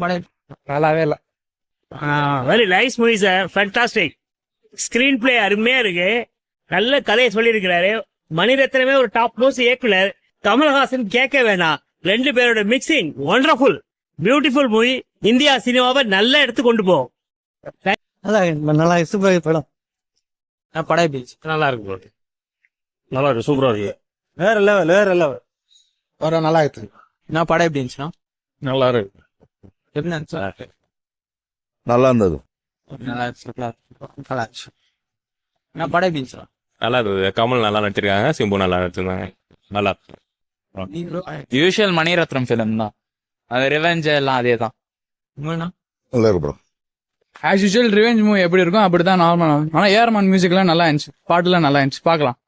நல்லாவே இல்லை. Very nice movie sir, fantastic. Screen play அருமையா இருக்கு, நல்ல கதையை சொல்லியிருக்கிறாரு. மணிரத்னமே ஒரு டாப் மோஸ்ட் இயக்குனர். கமல்ஹாசன் கேட்க வேணாம், ரெண்டு பேரோட mixing wonderful, beautiful movie. India சினிமாவை நல்லா எடுத்து கொண்டு போகும். நல்லா சூப்பர் படம். படம் எப்படி நல்லா இருக்கு, நல்லா இருக்கு, சூப்பரா இருக்கு. வேற லெவல் வர நல்லா இருக்கு. நான் படம் எப்படி இருந்துச்சுன்னா நல்லா இருக்கு. எப்படி நல்லா இருந்தது. நல்லா இருந்துச்சு. நான் படம் எப்படி இருந்துச்சுன்னா நல்லா இருந்தது. கமல் நல்லா நடிச்சிருக்காங்க, சிம்பு நல்லா நடிச்சிருந்தாங்க. நல்லா யூஷுவல் மணிரத்னம் ஃபிலிம் தான். அது ரிவெஞ்ச் எல்லாம் அதே தான். நல்லா இருக்கு bro. As usual revenge movie எப்படி இருக்கும் அப்படிதான் நார்மலா. ஆனா ஏஆர்மான் மியூசிக்லாம் நல்லா இருந்துச்சு, பாட்டுலாம் நல்லா இருந்துச்சு, பார்க்கலாம்.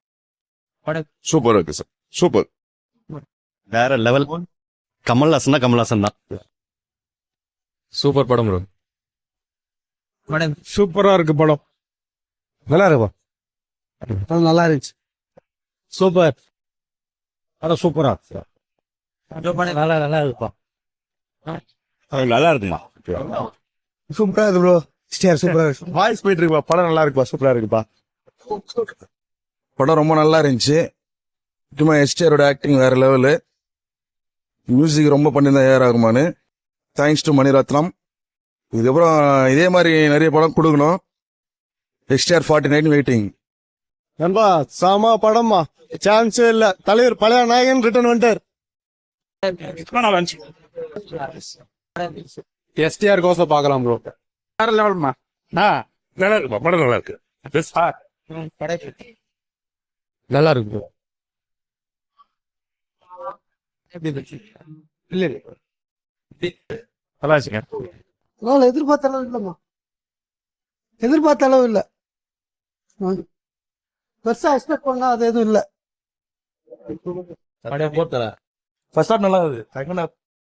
சூப்பர் இருக்கு சார், சூப்பர். வேற லெவல். கமல்ஹாசன் தான். சூப்பர் படம் ப்ரோ. படம் சூப்பரா இருக்கு படம். நல்லா இருக்குப்பா, நல்லா இருந்துச்சு. சூப்பர். அதான் சூப்பரா நல்லா இருக்குப்பா. நல்லா இருக்குமா? சூப்பரா இருக்கு ப்ரோ. சூப்பரா இருக்கு. வாய்ஸ் போயிட்டு இருக்குப்பா. படம் நல்லா இருக்குப்பா, சூப்பரா இருக்குப்பா. படம் ரொம்ப நல்லா இருந்துச்சு. முக்கியமா எஸ்டிஆரோட ஆக்டிங் வேற லெவலு. மியூசிக் ரொம்ப பண்ணியிருந்தா A R Rahman. Thanks to Maniratnam. இதுக்கப்புறம் இதே மாதிரி நிறைய படம் கொடுக்கணும். STR 49 waiting. நண்பா சாமா படம்மா, சான்ஸே இல்ல. தலைவர் பழைய நாயகன் ரிட்டர்ன் வந்துட்டார். எஸ்டிஆர் கோசம் பார்க்கலாம் ப்ரோ. வேற லெவல்மா. நல்லா இருக்குப்பா, படம் நல்லா இருக்கு. நல்லா இருக்கு ப்ரோ. நல்லா இருக்குங்க. எதிர்பார்த்த அளவு இல்லம்மா, எதிர்பார்த்த அளவு இல்ல. பெருசா எக்ஸ்பெக்ட் பண்ணா அது எதுவும் இல்ல. ஃபர்ஸ்ட் ஹாஃப் நல்லா இருக்கு. Second half